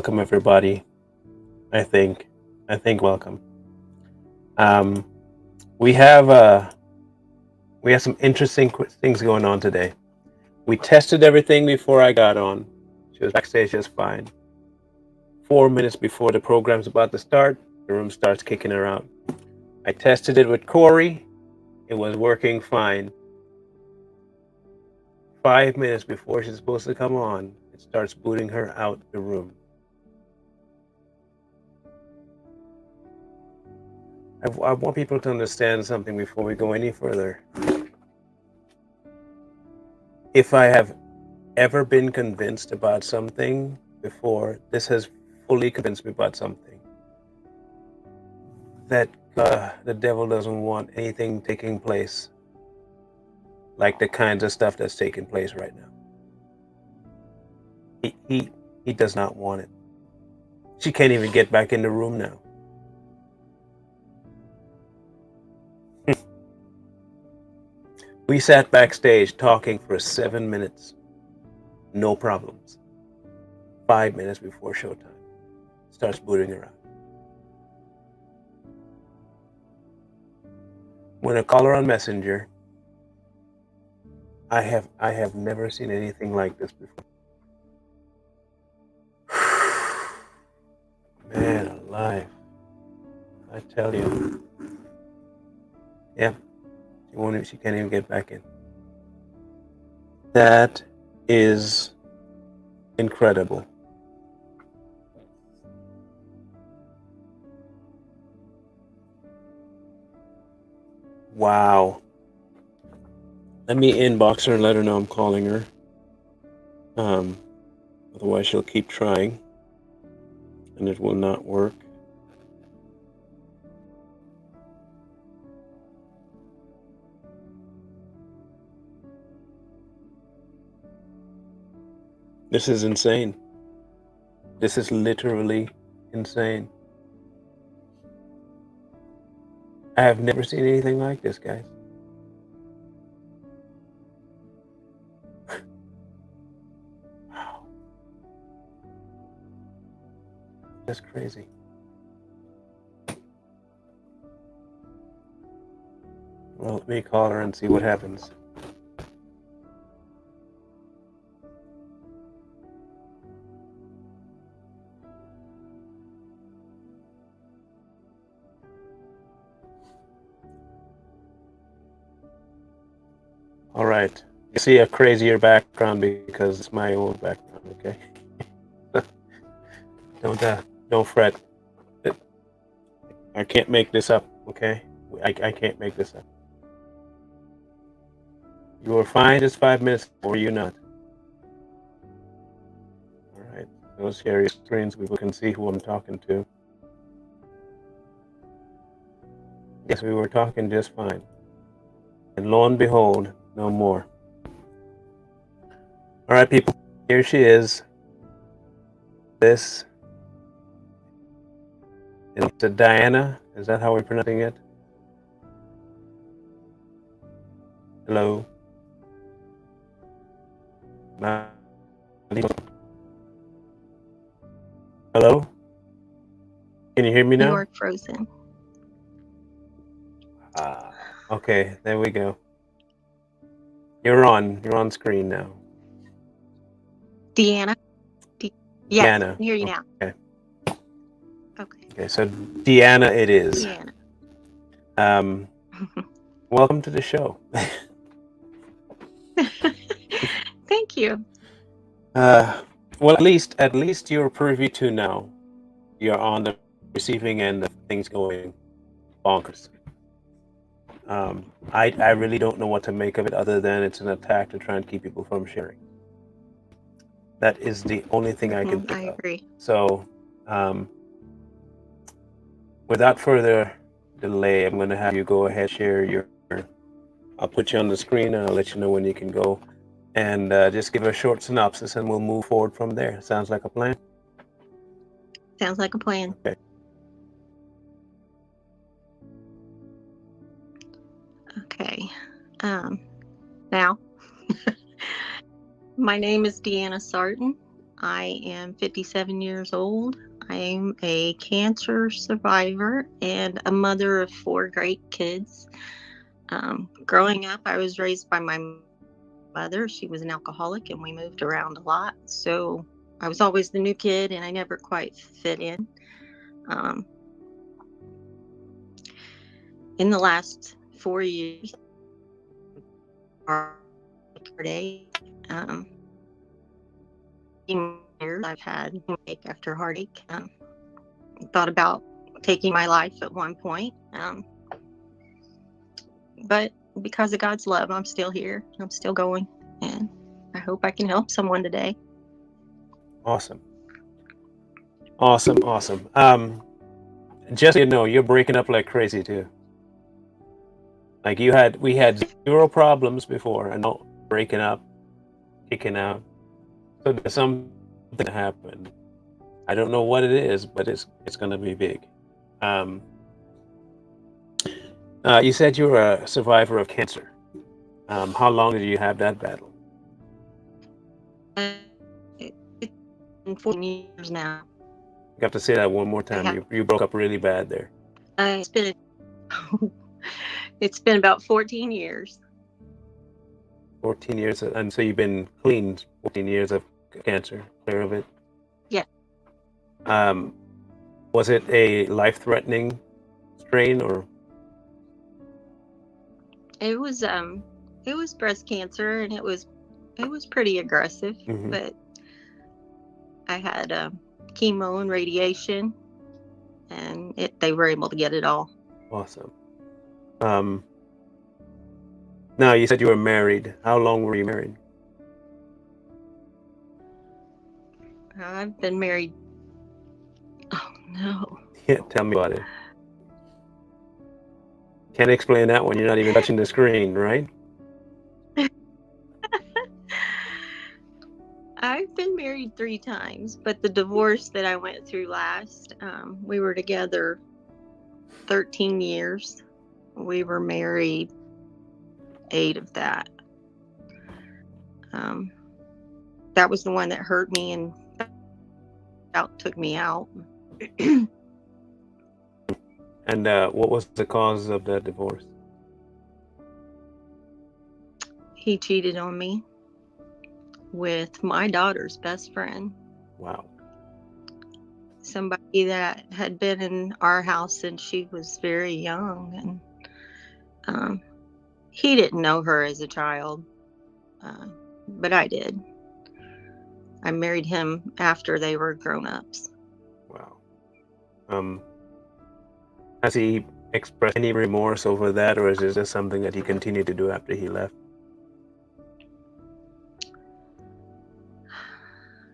Welcome, everybody. I think, welcome. Um, we have some interesting things going on today. We tested everything before I got on. She was backstage just fine. 4 minutes before the program's about to start, the room starts kicking her out. I tested it with Corey. It was working fine. 5 minutes before she's supposed to come on, it starts booting her out the room. I want people to understand something before we go any further. If I have ever been convinced about something before, this has fully convinced me about something. That the devil doesn't want anything taking place like the kinds of stuff that's taking place right now. He does not want it. She can't even get back in the room now. We sat backstage talking for 7 minutes. No problems. 5 minutes before showtime, starts booting her out. When I call her on Messenger, I have never seen anything like this before. Man alive. I tell you. Yeah. She can't even get back in. That is incredible. Wow. Let me inbox her and let her know I'm calling her. Otherwise she'll keep trying and it will not work. This is insane. This is literally insane. I have never seen anything like this, guys. Wow. That's crazy. Well, let me call her and see what happens. All right. You see a crazier background because it's my old background, okay? Don't fret. I can't make this up, okay? I can't make this up. You were fine just 5 minutes, or you not? All right. Those share your screens. People can see who I'm talking to. Yes, we were talking just fine. And lo and behold, no more. All right, people. Here she is. This is Diana. Is that how we're pronouncing it? Hello. Hello. Can you hear me now? You're frozen. Okay, there we go. You're on screen now. Deanna? Yes, I can hear you now. Okay. Okay. Okay, so Deanna it is. Deanna. Welcome to the show. Thank you. Well, at least you're privy to now. You're on the receiving end of things going bonkers. I really don't know what to make of it other than it's an attack to try and keep people from sharing. That is the only thing I can think I of. agree. So, without further delay, I'm going to have you go ahead, share your. I'll put you on the screen and I'll let you know when you can go. And just give a short synopsis and we'll move forward from there. Sounds like a plan? Sounds like a plan. Okay. Okay. Now, my name is Deanna Sarten. I am 57 years old. I am a cancer survivor and a mother of 4 great kids. Growing up, I was raised by my mother. She was an alcoholic and we moved around a lot. So I was always the new kid and I never quite fit in. Um, in the last 4 years, heartache. Years I've had heartache after heartache. Thought about taking my life at one point, but because of God's love, I'm still here. I'm still going, and I hope I can help someone today. Awesome. Awesome. Just so you know, you're breaking up like crazy too. Like we had 0 problems before, and now breaking up, kicking out. So there's something that happened. I don't know what it is, but it's going to be big. Um, you said you were a survivor of cancer. How long did you have that battle? It's been 14 years now. You have to say that one more I time. have. You broke up really bad there. It's been. It's been about 14 years. 14 years, and so you've been clean 14 years of cancer, clear of it. Yeah. Um, was it a life-threatening strain or? It was breast cancer, and it was pretty aggressive. Mhm. But I had chemo and radiation, and they were able to get it all. Awesome. Now you said you were married. How long were you married? I've been married. Oh no. Yeah, tell me about it. Can't explain that when you're not even touching the screen, right? I've been married 3 times, but the divorce that I went through last, we were together 13 years. We were married 8 of that. That was the one that hurt me and took me out. And what was the cause of the divorce? He cheated on me with my daughter's best friend. Wow. Somebody that had been in our house since she was very young, and he didn't know her as a child, but I did. I married him after they were grown-ups. Wow. Has he expressed any remorse over that, or is it just something that he continued to do after he left?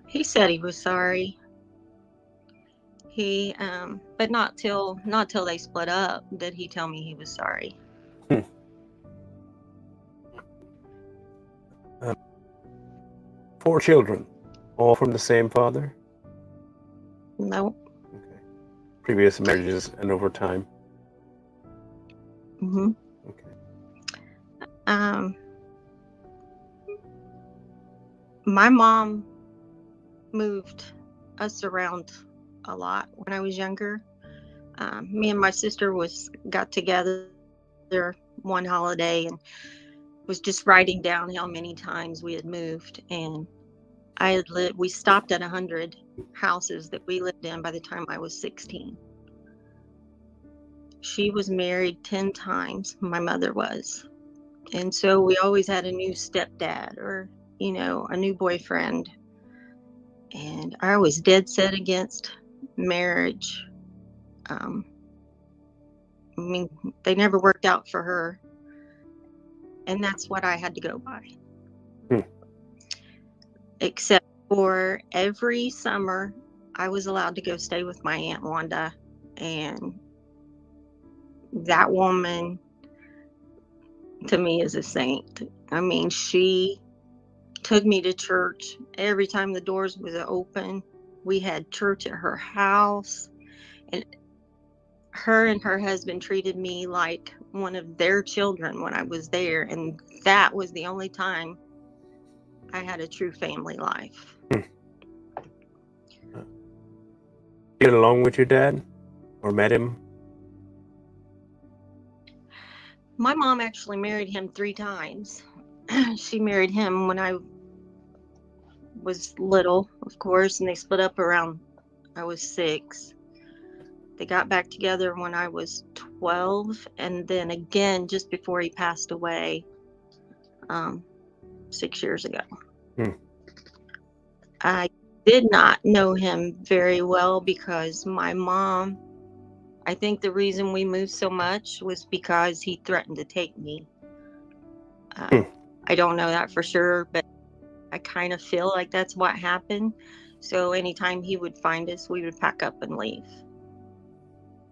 He said he was sorry. But not till they split up did he tell me he was sorry. Hmm. 4 children, all from the same father? Nope. Okay. Previous marriages and over time? Mm-hmm. Okay. My mom moved us around a lot when I was younger. Me and my sister got together one holiday and was just writing down how many times we had moved, and we stopped at 100 houses that we lived in by the time I was 16. She was married 10 times, my mother was. And so we always had a new stepdad or, a new boyfriend. And I was dead set against marriage. I mean, they never worked out for her. And that's what I had to go by. Except for every summer, I was allowed to go stay with my Aunt Wanda. And that woman, to me, is a saint. I mean, she took me to church every time the doors was open. We had church at her house. And her and her husband treated me like one of their children when I was there. And that was the only time I had a true family life. you get along with your dad or met him? My mom actually married him 3 times. She married him when I was little, of course, and they split up around I was 6. They got back together when I was 12, and then again just before he passed away, 6 years ago. Hmm. I did not know him very well because my mom, I think the reason we moved so much was because he threatened to take me. Hmm. I don't know that for sure, but I kind of feel like that's what happened. So anytime he would find us, we would pack up and leave.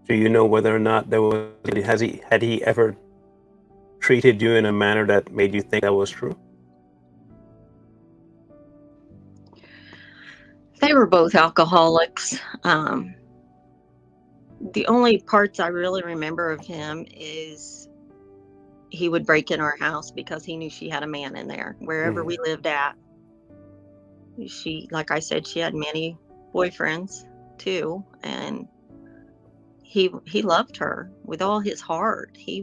Do you know whether or not there was had he ever treated you in a manner that made you think that was true? They were both alcoholics. The only parts I really remember of him is he would break in our house because he knew she had a man in there. Wherever we lived at, she, like I said, she had many boyfriends too, and he loved her with all his heart. He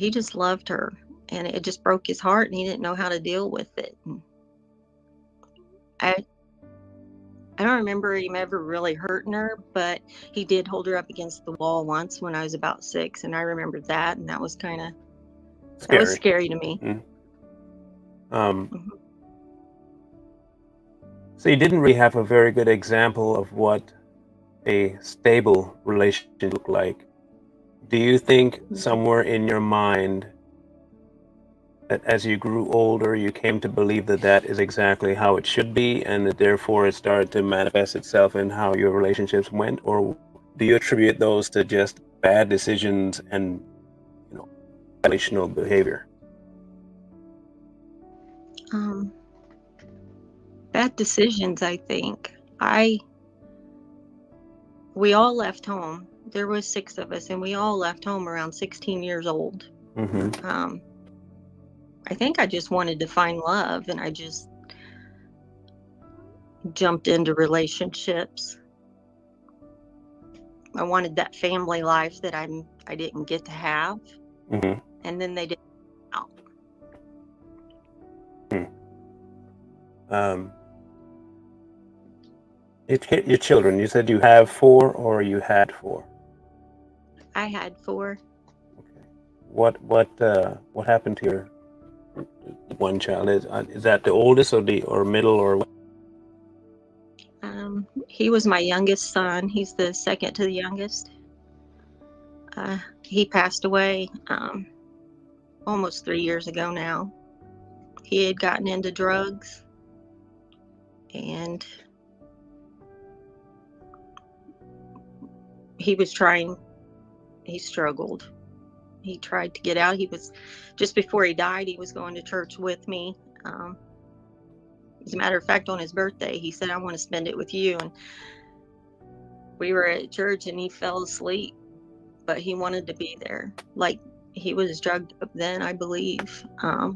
just loved her, and it just broke his heart, and he didn't know how to deal with it. And I I don't remember him ever really hurting her, but he did hold her up against the wall once when I was about 6, and I remember that, and that was Scary. scary to me. Mm. Um, Mhm. so you didn't really have a very good example of what a stable relationship looked like. Do you think somewhere in your mind that as you grew older, you came to believe that that is exactly how it should be, and that therefore it started to manifest itself in how your relationships went? Or do you attribute those to just bad decisions and, you know, relational behavior? Um, Bad decisions, I think. I We all left home. There was 6 of us, and we all left home around 16 years old. Mm-hmm. Um, I think I just wanted to find love, and I just jumped into relationships. I wanted that family life that I didn't get to have, Mm-hmm. and then they didn't. Out. Hmm. Um, your children, you said you have 4 or you had 4? I had 4. Okay. What happened to your one child? Is that the oldest or middle or what? He was my youngest son. He's the second to the youngest. He passed away almost 3 years ago now. He had gotten into drugs, and he was trying. He struggled. He tried to get out. He was Just before he died, he was going to church with me. As a matter of fact, on his birthday, he said, "I want to spend it with you." And we were at church, and he fell asleep, but he wanted to be there. Like, he was drugged up then, I believe. Hmm.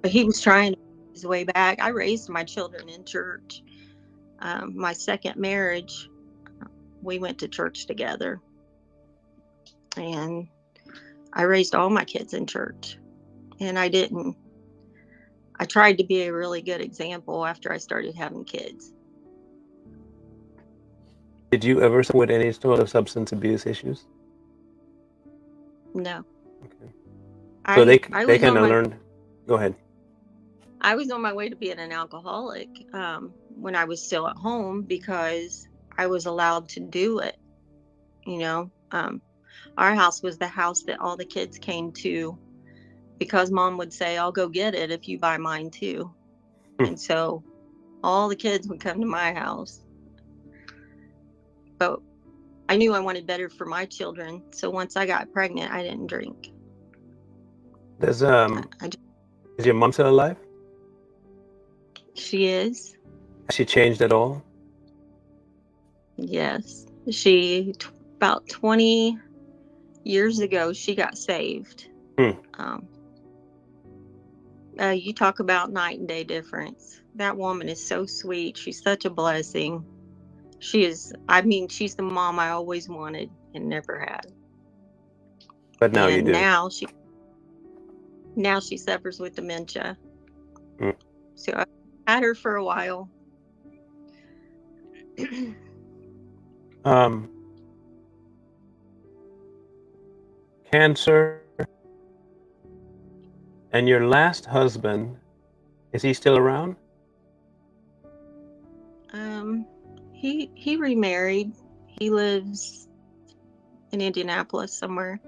But he was trying to find his way back. I raised my children in church. My second marriage, we went to church together, and I raised all my kids in church. And I tried to be a really good example after I started having kids. Did you ever suffer with any sort of substance abuse issues? No, Okay. So I I they was kind on of my learned. Go ahead. I was on my way to being an alcoholic when I was still at home because I was allowed to do it. You know, our house was the house that all the kids came to because mom would say, "I'll go get it if you buy mine too." Hmm. And so all the kids would come to my house. But I knew I wanted better for my children. So once I got pregnant, I didn't drink. Does I just, is your mom still alive? she is. Has she changed at all? Yes. About 20 years ago, she got saved. Hmm. Um, you talk about night and day difference. That woman is so sweet. She's such a blessing. She is, I mean, she's the mom I always wanted and never had. But now you And do. now she suffers with dementia. Mm. So I had her for a while. Um, Cancer, and your last husband, is he still around? um, he remarried. He lives in Indianapolis somewhere.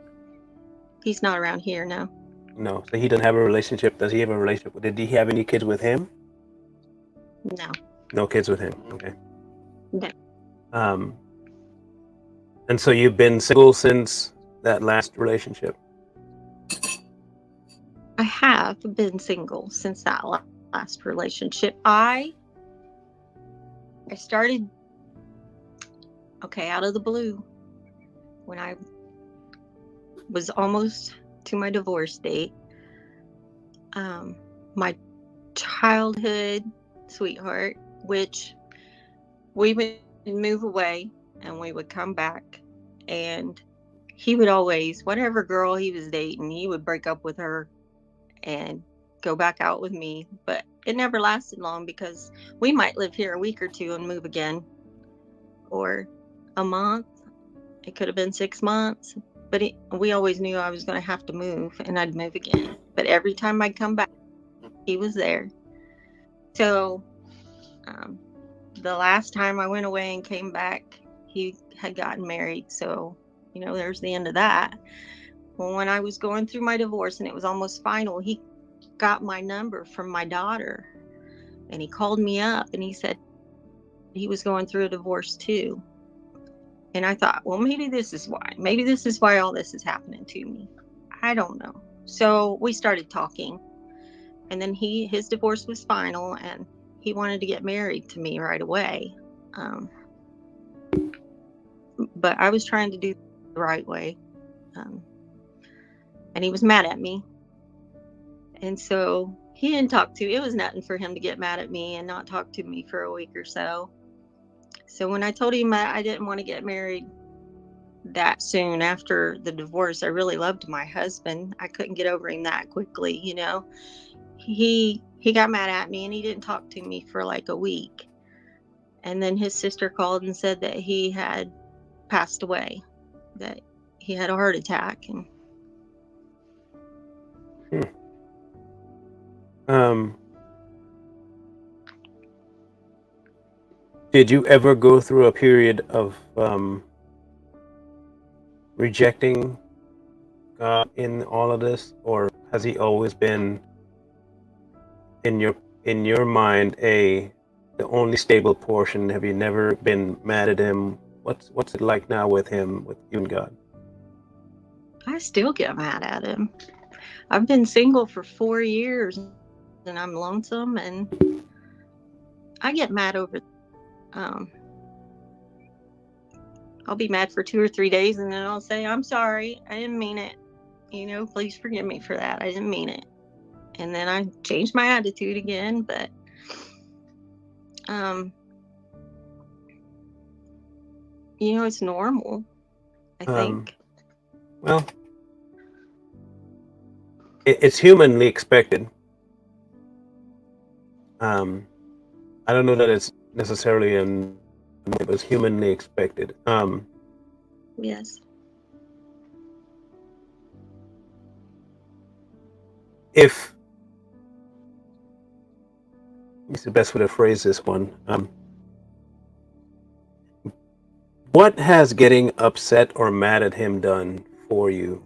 He's not around here now. No. So he doesn't have a relationship. Does he have a relationship? Did he have any kids with him? No, No kids with him. Okay. no. Um, and so you've been single since that last relationship. I have been single since that last relationship. I started, okay, out of the blue, when I was almost to my divorce date. My childhood sweetheart, which we would move away and we would come back, and he would always, whatever girl he was dating, he would break up with her and go back out with me. But it never lasted long because we might live here a week or two and move again, or a month. It could have been 6 months, but we always knew I was going to have to move and I'd move again. But every time I'd come back, he was there. So um, the last time I went away and came back, he had gotten married. So, there's the end of that. Well, when I was going through my divorce and it was almost final, he got my number from my daughter and he called me up and he said he was going through a divorce too. And I thought, well, maybe this is why. Maybe this is why all this is happening to me. I don't know. So we started talking, and then his divorce was final, and he wanted to get married to me right away. Um, but I was trying to do the right way, um, and he was mad at me. And so he didn't talk to. It was nothing for him to get mad at me and not talk to me for a week or so. So when I told him I didn't want to get married that soon after the divorce, I really loved my husband. I couldn't get over him that quickly. He got mad at me and he didn't talk to me for like a week. And then his sister called and said that he had passed away, that he had a heart attack. And Hmm. Um, did you ever go through a period of rejecting God in all of this, or has He always been in your mind the only stable portion? Have you never been mad at Him? What's it like now with Him, with you and God? I still get mad at him. I've been single for 4 years and I'm lonesome, and I get mad over. Um, I'll be mad for 2 or 3 days and then I'll say, I'm sorry. I didn't mean it. Please forgive me for that. I didn't mean it. And then I change my attitude again. But, um, it's normal, I Um, think. well, it's humanly expected. Um, I don't know that it's necessarily it was humanly expected. Yes. If it's the best way to phrase this one, what has getting upset or mad at him done for you?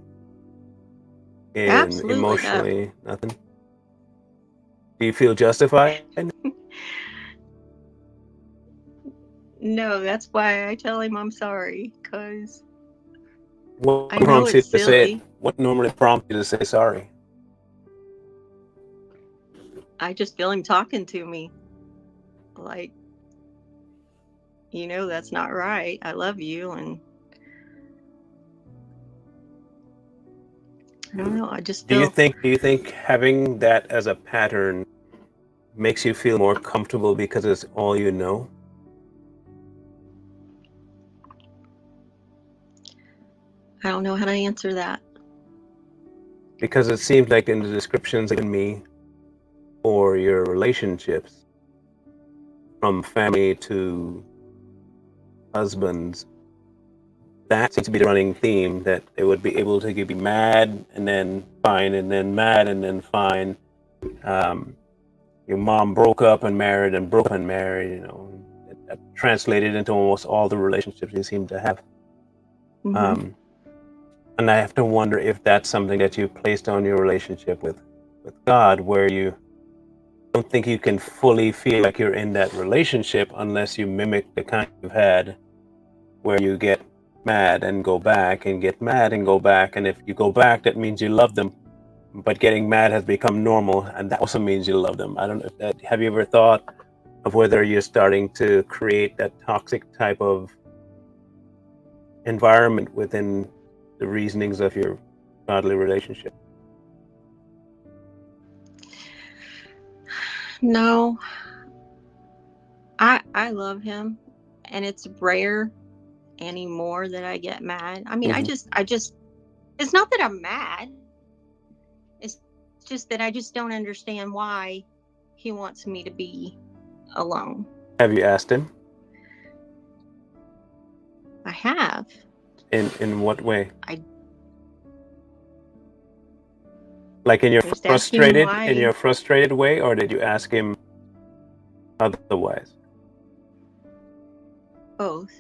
And Absolutely no. emotionally, nothing. Do you feel justified? No, that's why I tell him I'm sorry, because What I know prompts you it's to say it? silly. What normally prompts you to say sorry? I just feel him talking to me like, that's not right. I love you. And I don't know. I just feel, Do you think having that as a pattern makes you feel more comfortable because it's all you know? I don't know how to answer that. Because it seems like in the descriptions given me for your relationships, from family to husbands, that seems to be the running theme, that they would be able to be mad and then fine, and then mad and then fine. Um, your mom broke up and married and broke up and married, that translated into almost all the relationships you seem to have. Hmm. Um, and I have to wonder if that's something that you placed on your relationship with God, where you don't think you can fully feel like you're in that relationship unless you mimic the kind you've had, where you get mad and go back and get mad and go back. And if you go back, that means you love them. But getting mad has become normal, and that also means you love them. I don't know if that, have you ever thought of whether you're starting to create that toxic type of environment within the reasonings of your godly relationship? No, I love him, and it's rare anymore that I get mad. I mean, Hmm. I just it's not that I'm mad. It's just that I just don't understand why he wants me to be alone. Have you asked him? I have. In what way? I Like in your just asked him why. frustrated way, or did you ask him otherwise? Both.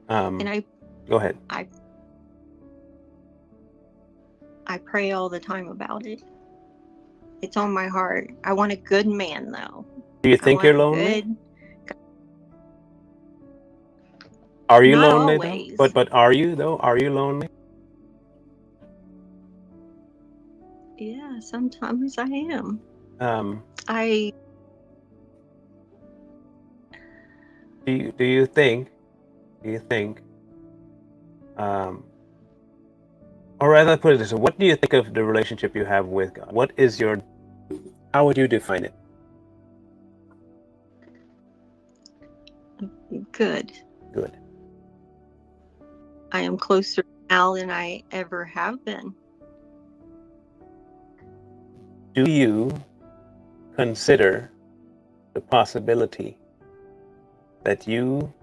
And Um, Go ahead. I I pray all the time about it. It's on my heart. I want a good man though. Do you I think want you're a lonely? good, Are you not lonely though? But always. are you though? Are you lonely? Yeah, sometimes I am. Um, I do you think um, or rather put it this way, what do you think of the relationship you have with God? How would you define it? good. Good. I am closer now than I ever have been. Do you consider the possibility that you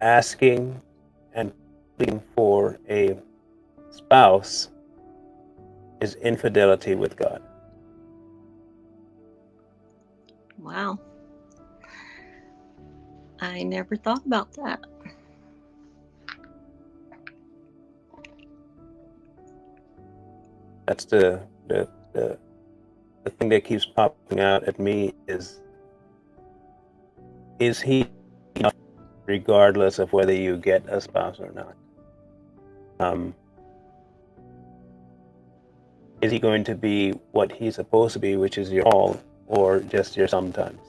asking and pleading for a spouse is infidelity with God? Wow. I never thought about that. That's the thing that keeps popping out at me is he enough regardless of whether you get a spouse or not? Um, is he going to be what he's supposed to be, which is your all, or just your sometimes?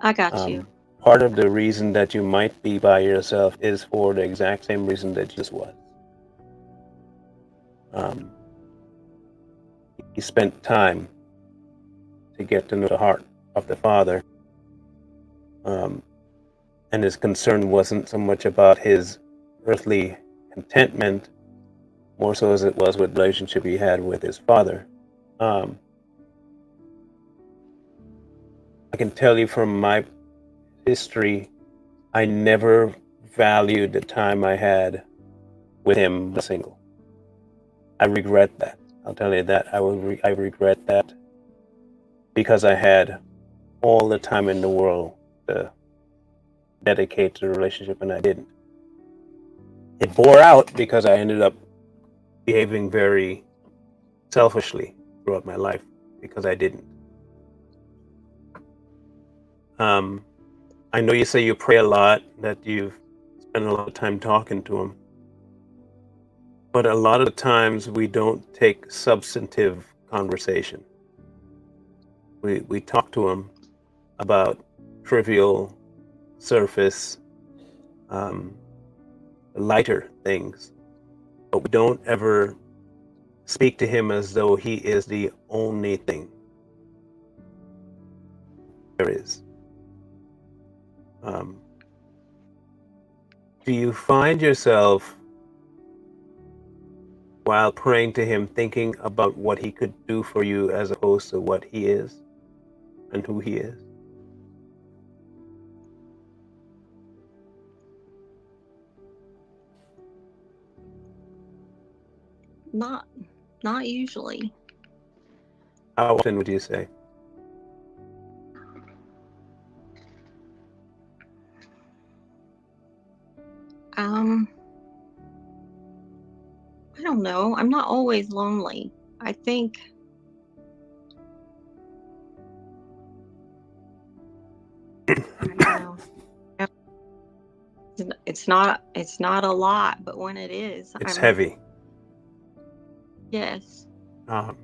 I got you. Um, Part of the reason that you might be by yourself is for the exact same reason that Jesus was. Um, he spent time to get to know the heart of the Father, um, and his concern wasn't so much about his earthly contentment, more so as it was with the relationship he had with his Father. Um, I can tell you from my history, I never valued the time I had with him single. I regret that. I'll tell you that. I regret that because I had all the time in the world to dedicate to the relationship, and I didn't. It bore out because I ended up behaving very selfishly throughout my life because I didn't. Um, I know you say you pray a lot, that you've spent a lot of time talking to him, but a lot of the times we don't take substantive conversation. We talk to him about trivial, surface, um, lighter things, but we don't ever speak to him as though he is the only thing there is. Um, Do you find yourself, while praying to him, thinking about what he could do for you as opposed to what he is and who he is? Not not usually. How often would you say? Um, I don't know. I'm not always lonely. I think I don't know. It's not a lot, but when it is, It's I'm heavy. yes. Um,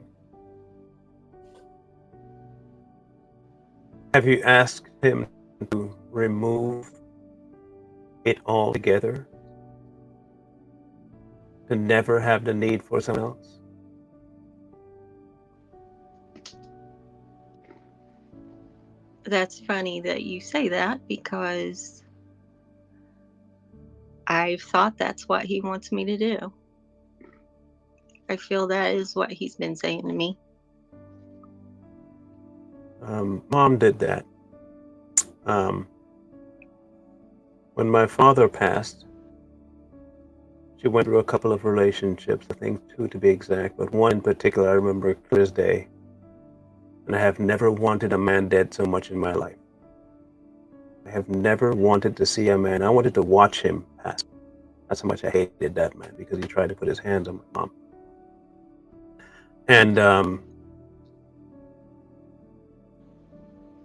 have you asked him to remove it altogether? To never have the need for someone else? That's funny that you say that because I've thought that's what he wants me to do. I feel that is what he's been saying to me. Mom did that. Um, when my father passed, she went through a couple of relationships, I think two to be exact, but one in particular I remember clear as day. And I have never wanted a man dead so much in my life. I have never wanted to see a man. I wanted to watch him pass. That's how much I hated that man because he tried to put his hands on my mom. And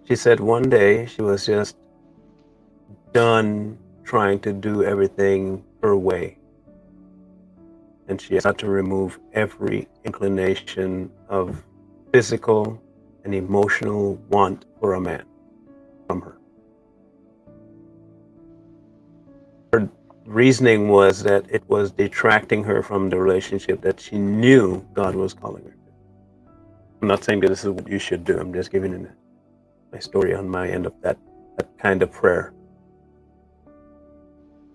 she said one day she was just done trying to do everything her way. And she had to remove every inclination of physical and emotional want for a man from her. Her reasoning was that it was detracting her from the relationship that she knew God was calling her to. I'm not saying that this is what you should do. I'm just giving my story on my end of that kind of prayer.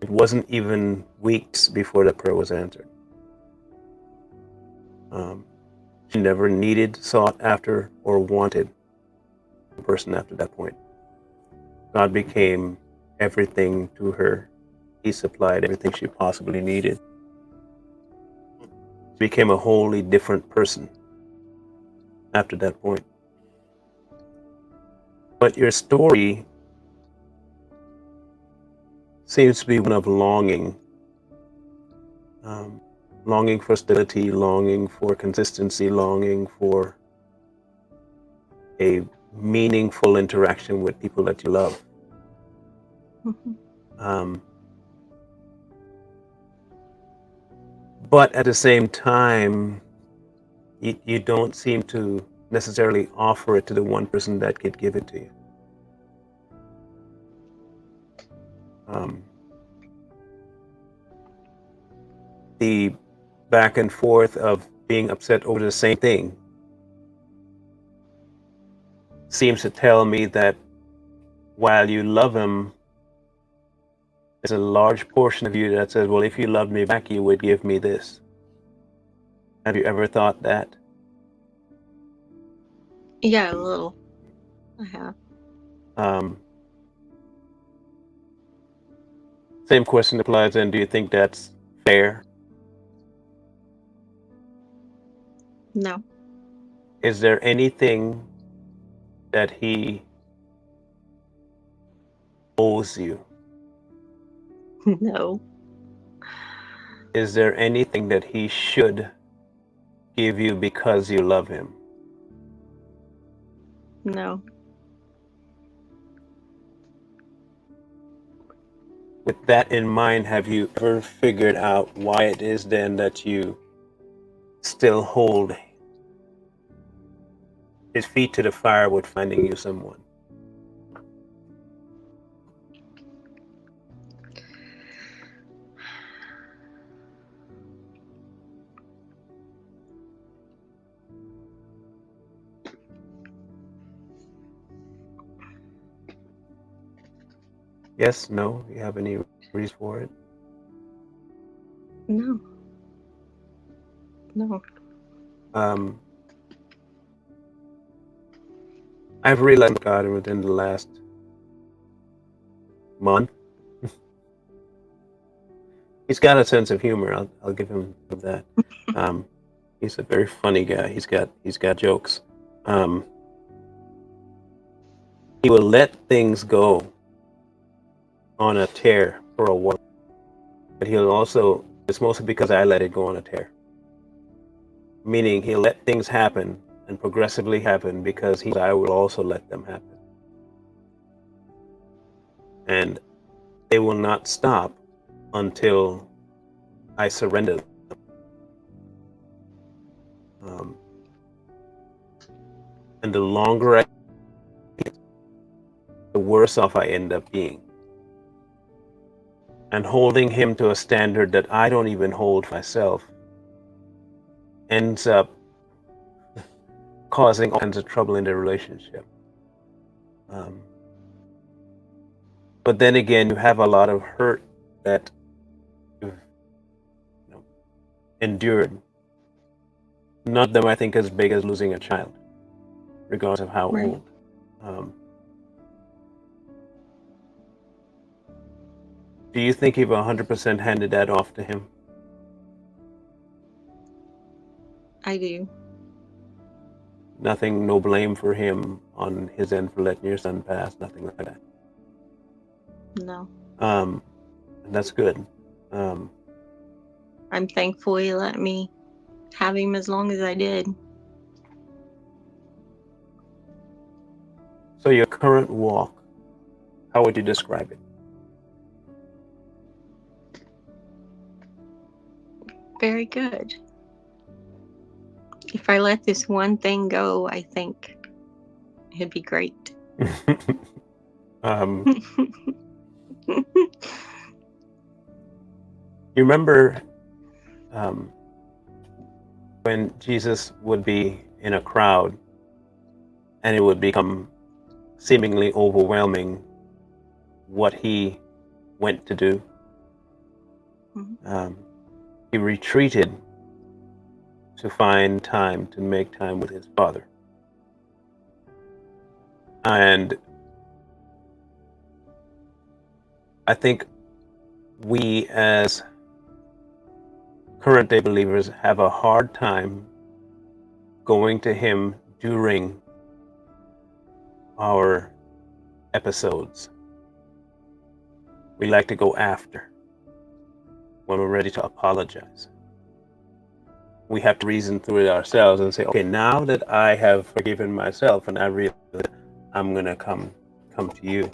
It wasn't even weeks before that prayer was answered. Um, she never needed, sought after, or wanted a person after that point. God became everything to her. He supplied everything she possibly needed. She became a wholly different person after that point. But your story seems to be one of longing, um, longing for stability, longing for consistency, longing for a meaningful interaction with people that you love. Mhm. Um, but at the same time, you don't seem to necessarily offer it to the one person that could give it to you. Um, the back and forth of being upset over the same thing seems to tell me that while you love him, there's a large portion of you that says, well, if you loved me back, you would give me this. Have you ever thought that? Yeah, a little. I have. Um, Same question applies then. Do you think that's fair? No. Is there anything that he owes you? No. Is there anything that he should give you because you love him? No. With that in mind, have you ever figured out why it is then that you still hold his feet to the fire with finding you someone? Yes, no? You have any reason for it? No, no. Um, I've realized God within the last month. He's got a sense of humor. I'll give him that. Um, he's a very funny guy. He's got jokes. Um, he will let things go on a tear for a while, but he'll also. It's mostly because I let it go on a tear. Meaning he'll let things happen and progressively happen because I will also let them happen, and they will not stop until I surrender. Um, and the longer the worse off I end up being. And holding him to a standard that I don't even hold myself ends up causing all kinds of trouble in the relationship. Um, but then again, you have a lot of hurt that you've endured. Not them, I think, as big as losing a child, regardless of how Right. old. Um, do you think you've 100% handed that off to him? I do. Nothing, no blame for him on his end for letting your son pass, nothing like that. No. Um, and that's good. Um, I'm thankful he let me have him as long as I did. so your current walk, how would you describe it? Very good. If I let this one thing go, I think it'd be great. um, you remember um, when Jesus would be in a crowd and it would become seemingly overwhelming what he went to do? Um, he retreated to find time to make time with his father. And I think we as current day believers have a hard time going to him during our episodes. We like to go after, when we're ready to apologize. We have to reason through it ourselves and say, okay, now that I have forgiven myself and I realize I'm going to come to you.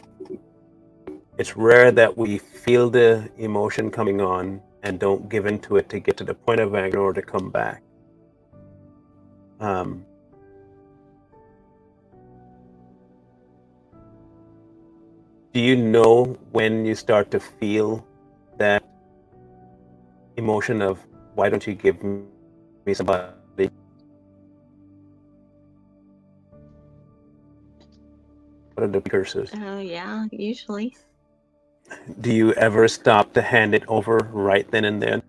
It's rare that we feel the emotion coming on and don't give into it to get to the point of anger or to come back. Um, do you know when you start to feel that emotion of, why don't you give me somebody? What are the precursors? Oh, yeah, usually. Do you ever stop to hand it over right then and there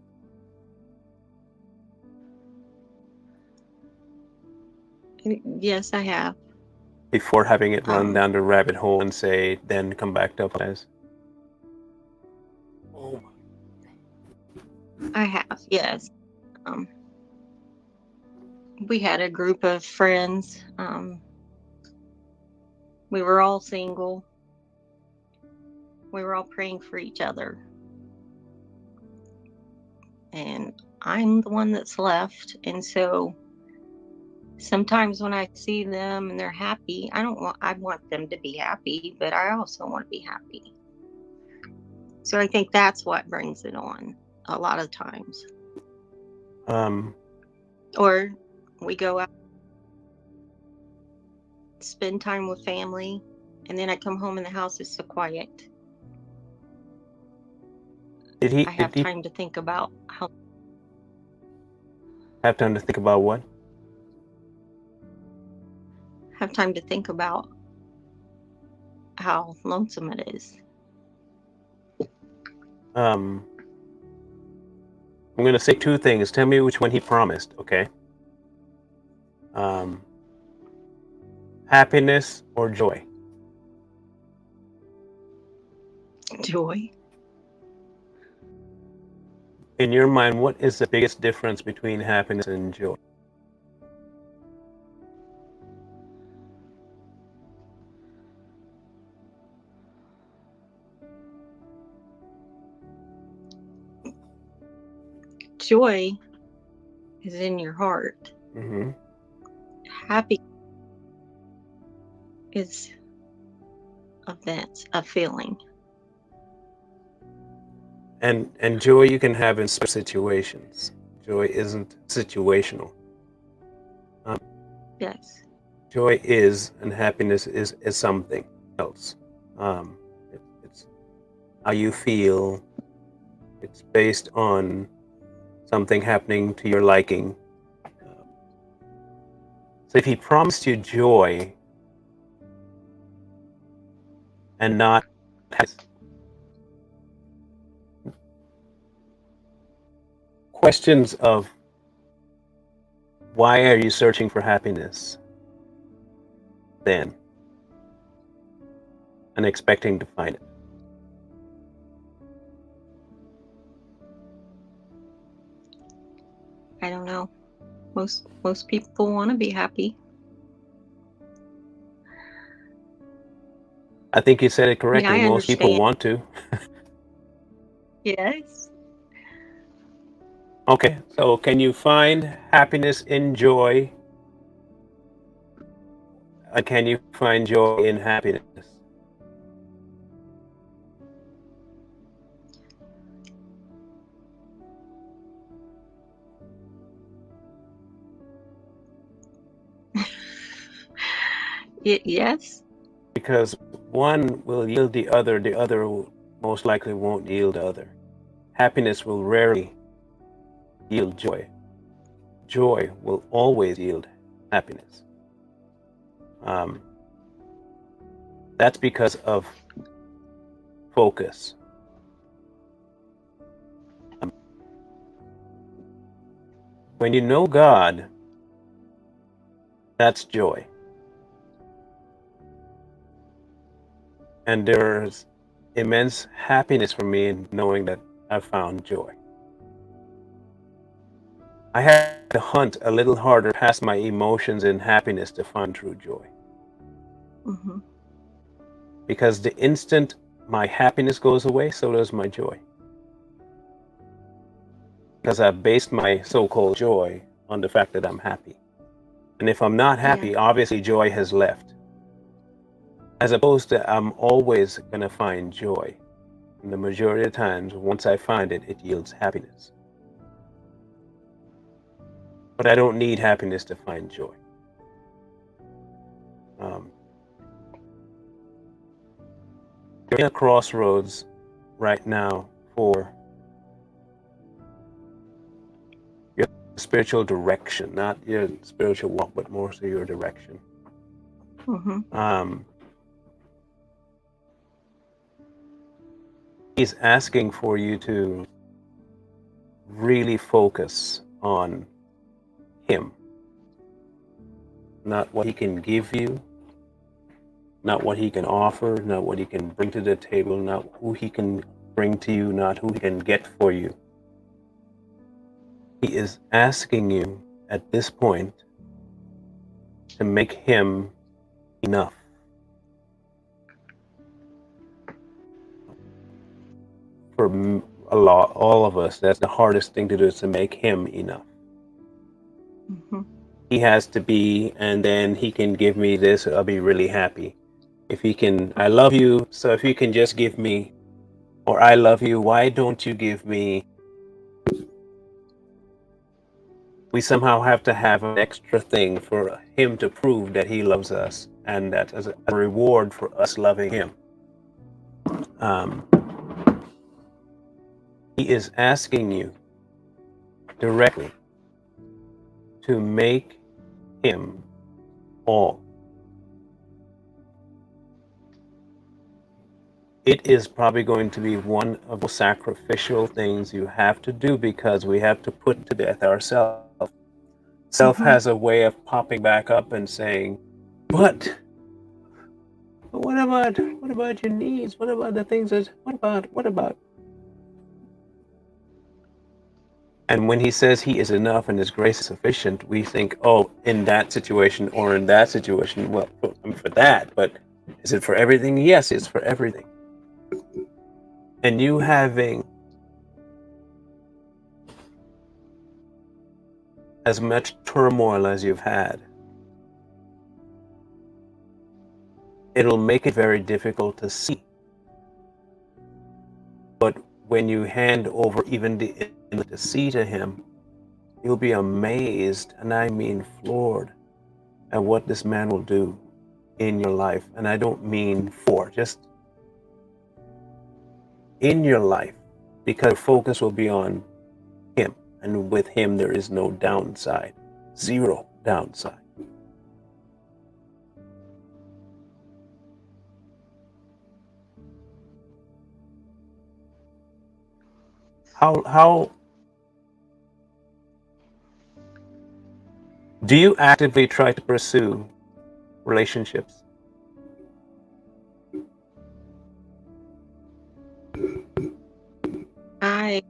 Yes, I have. before having it run Um, down the rabbit hole and say, then come back to apologize? Oh. I have, yes. Um, we had a group of friends. We were all single. We were all praying for each other. And I'm the one that's left. And so sometimes when I see them and they're happy, I want them to be happy, but I also want to be happy. So I think that's what brings it on a lot of times. Um, Or we go out, spend time with family, and then I come home and the house is so quiet. did he I did have he time to think about have time to think about what? how lonesome it is. Um, I'm going to say two things. Tell me which one he promised, okay? Um, happiness or joy? Joy. In your mind, what is the biggest difference between happiness and joy? Joy is in your heart. Mm-hmm. Happy is events, a feeling. And joy you can have in situations. Joy isn't situational. Um, Yes. joy is, and happiness is something else. It's how you feel. It's based on something happening to your liking. So if he promised you joy and not happiness, questions of why are you searching for happiness then and expecting to find it? I don't know. Most people want to be happy. I think you said it I mean, correctly. I Most people understand. want to. Yes. Okay, so can you find happiness in joy? Can you find joy in happiness? Yes. Because one will yield the other most likely won't yield the other. Happiness will rarely yield joy. Joy will always yield happiness. Um, that's because of focus. Um, when you know God, that's joy. And there's immense happiness for me in knowing that I've found joy. I had to hunt a little harder past my emotions and happiness to find true joy. Hmm. Because the instant my happiness goes away, so does my joy. Because I've based my so called joy on the fact that I'm happy. And if I'm not Yeah. happy, obviously joy has left. As opposed to I'm always going to find joy. And the majority of times, once I find it, it yields happiness. But I don't need happiness to find joy. Um, you're in a crossroads right now for your spiritual direction, not your spiritual walk, but more so your direction. Hmm. Um, he's asking for you to really focus on him, not what he can give you, not what he can offer, not what he can bring to the table, not who he can bring to you, not who he can get for you. He is asking you at this point to make him enough. For a lot, all of us, that's the hardest thing to do is to make him enough. Hmm. He has to be, and then he can give me this, I'll be really happy. If he can, I love you, so if you can just give me, or I love you, why don't you give me? We somehow have to have an extra thing for him to prove that he loves us, and that as a reward for us loving him. Um, he is asking you directly to make him all. it is probably going to be one of the sacrificial things you have to do because we have to put to death ourselves. Self Mm-hmm. has a way of popping back up and saying, but what about your needs? What about the things that what about? And when he says he is enough and his grace is sufficient, we think, oh, in that situation or in that situation, well, for that, but is it for everything? Yes, it's for everything. And you having as much turmoil as you've had, it'll make it very difficult to see. But when you hand over even the to see to him, you'll be amazed, and I mean floored, at what this man will do in your life. And I don't mean just in your life, because focus will be on him. And with him, there is no downside, zero downside. How do you actively try to pursue relationships? I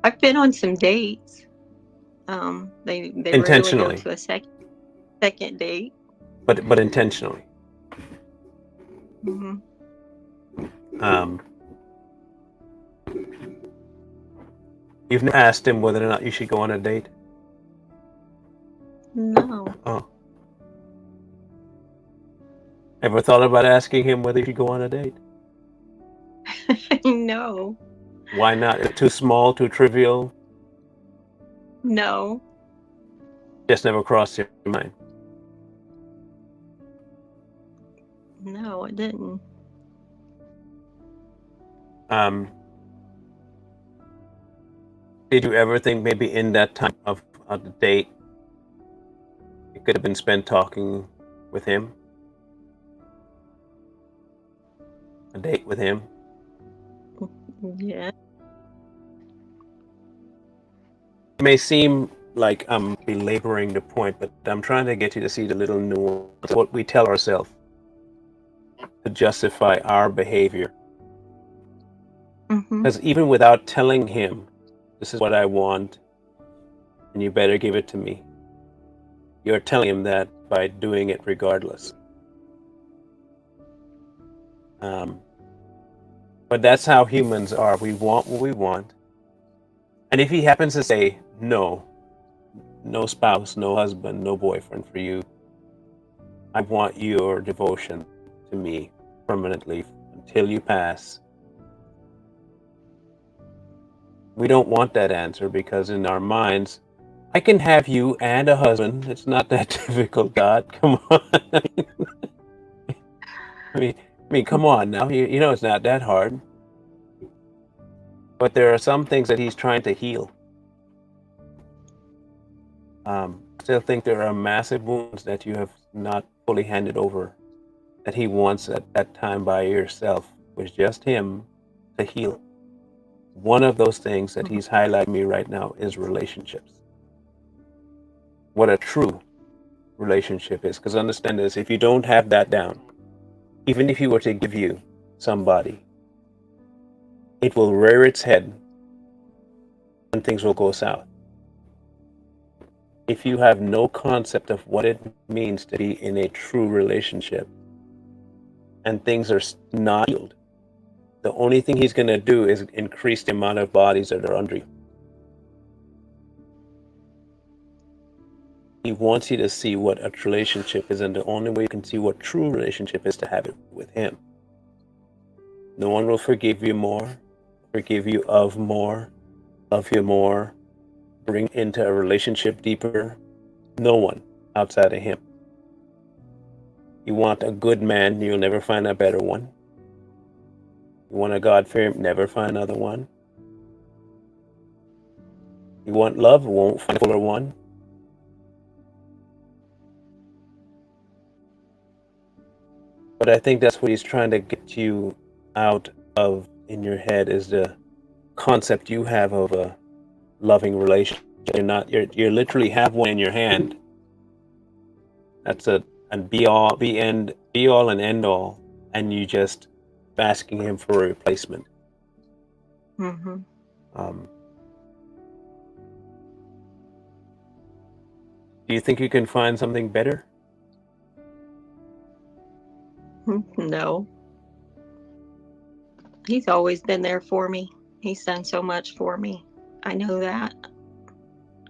I've been on some dates. They rarely go Intentionally, to a second date. but intentionally. Hmm. Um, you've never asked him whether or not you should go on a date. No, Oh, ever thought about asking him whether you should go on a date? no, Why not? Is it too small, too trivial? no, Just never crossed your mind. no. It didn't. Um, did you ever think maybe in that time of the date, it could have been spent talking with him, a date with him? Yeah. It may seem like I'm belaboring the point, but I'm trying to get you to see the little nuance of what we tell ourselves to justify our behavior. Hmm. Because even without telling him, this is what I want, and you better give it to me, you're telling him that by doing it regardless. Um, but that's how humans are. We want what we want. And if he happens to say, no, no spouse, no husband, no boyfriend for you, I want your devotion to me permanently until you pass. We don't want that answer because in our minds, I can have you and a husband. It's not that difficult, God. Come on. Come on now. You know it's not that hard. But there are some things that he's trying to heal. Still think there are massive wounds that you have not fully handed over that he wants at that time by yourself with just him to heal. One of those things that he's highlighting me right now is relationships. What a true relationship is. Because understand this, if you don't have that down, even if he were to give you somebody, it will rear its head and things will go south. If you have no concept of what it means to be in a true relationship and things are not healed, the only thing he's going to do is increase the amount of bodies that are under you. He wants you to see what a relationship is, and the only way you can see what true relationship is to have it with him. No one will forgive you more, forgive you of more, love you more, bring into a relationship deeper. No one outside of him. You want a good man, you'll never find a better one. You want a God-fearing, never find another one. You want love, won't find a fuller one. But I think that's what he's trying to get you out of in your head is the concept you have of a loving relationship. You're literally have one in your hand. That's a and be all and end all, and you just asking him for a replacement. Mhm. Um, do you think you can find something better? No. He's always been there for me. He's done so much for me. I know that.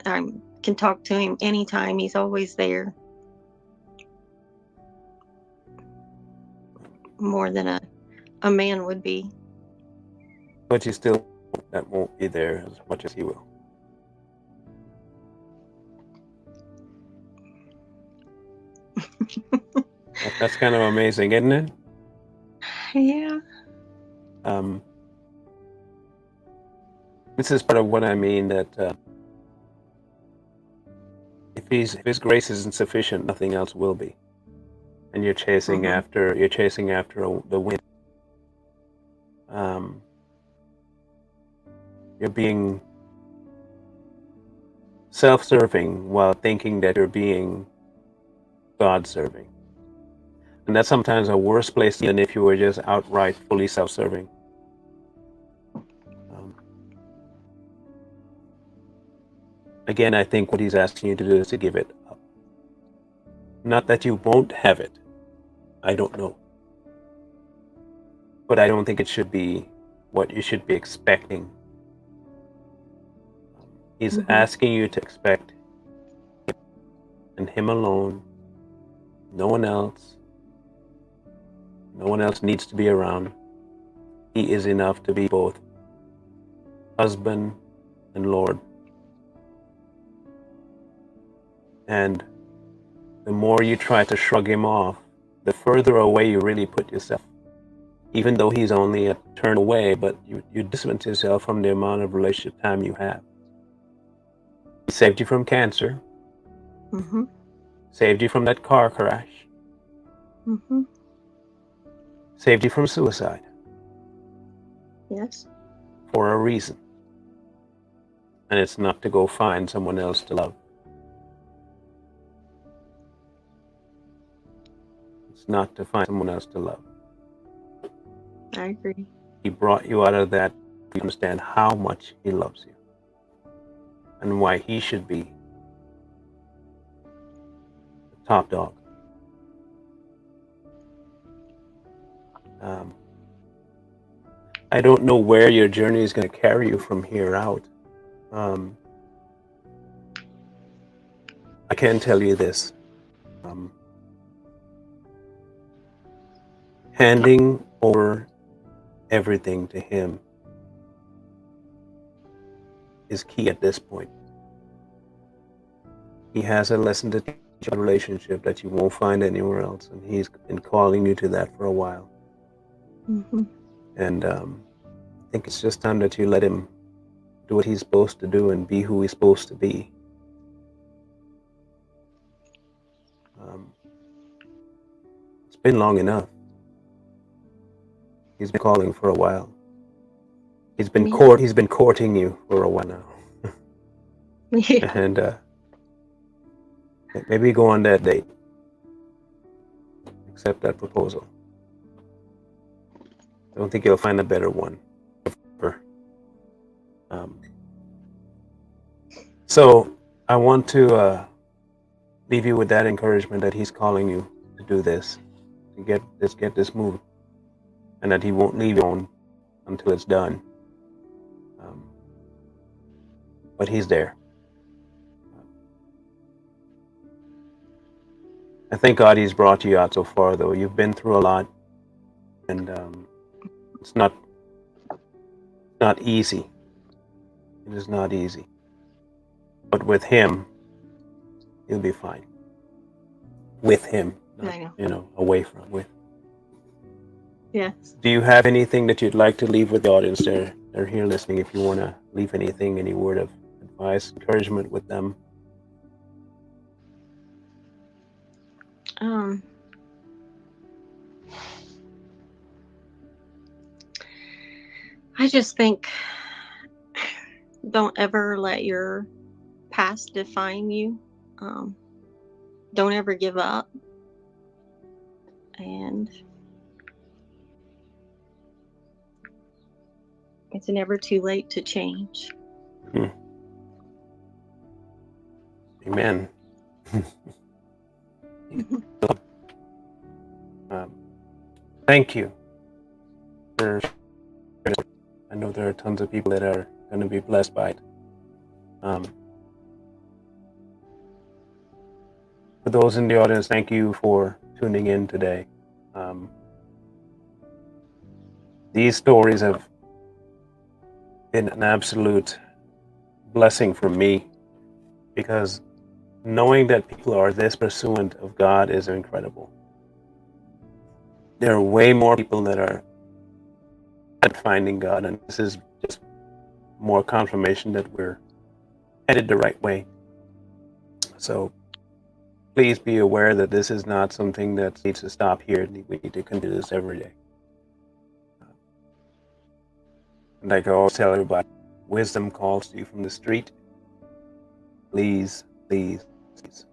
I can talk to him anytime. He's always there. More than a man would be. But you still that won't be there as much as he will. That's kind of amazing, isn't it? Yeah. Um, this is part of what I mean that if his grace isn't sufficient, nothing else will be. And Mhm. you're chasing after the wind. Um, you're being self-serving while thinking that you're being God-serving, and that's sometimes a worse place than if you were just outright fully self-serving. Um, Again, I think what he's asking you to do is to give it up. Not that you won't have it. I don't know, but I don't think it should be what you should be expecting. He's Mhm. asking you to expect in him alone, no one else. No one else needs to be around. He is enough to be both husband and Lord. And the more you try to shrug him off, the further away you really put yourself. Even though he's only a turn away, but you distance yourself from the amount of relationship time you have. He saved you from cancer, Mhm. saved you from that car crash, Mhm. saved you from suicide Yes. for a reason. And it's not to go find someone else to love. It's not to find someone else to love. I agree. He brought you out of that to understand how much he loves you and why he should be the top dog. Um, I don't know where your journey is going to carry you from here out. Um, I can tell you this. Um, Handing over everything to him is key at this point. He has a lesson to teach about relationship that you won't find anywhere else, and he's been calling you to that for a while. Mhm. And I think it's just time that you let him do what he's supposed to do and be who he's supposed to be. Um, it's been long enough. He's been calling for a while. Yeah. He's been courting you for a while now, Yeah. and maybe go on that date, accept that proposal. I don't think you'll find a better one ever. Um, so I want to leave you with that encouragement that he's calling you to do this, to get this moving, and that he won't leave you alone until it's done. Um, but he's there. I thank God he's brought you out so far, though. You've been through a lot, and it's not easy. It is not easy. But with him, you'll be fine. With him, not I know. away from with. Yes. Do you have anything that you'd like to leave with the audience? They're here listening. If you want to leave anything, any word of advice, encouragement with them. Um. I just think don't ever let your past define you. Um, don't ever give up. And it's never too late to change. Hmm. Amen. um, Thank you for sharing. I know there are tons of people that are going to be blessed by it. For those in the audience, thank you for tuning in today. Um, these stories have been an absolute blessing for me because knowing that people are this pursuant of God is incredible. There are way more people that are finding God, and this is just more confirmation that we're headed the right way. So please be aware that this is not something that needs to stop here. We need to continue this every day. And like I always tell everybody, wisdom calls to you from the street. Please, please, please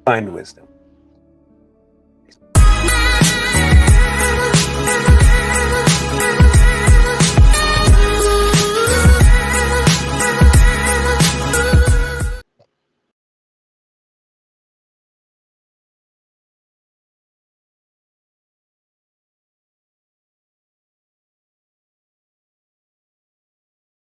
find wisdom.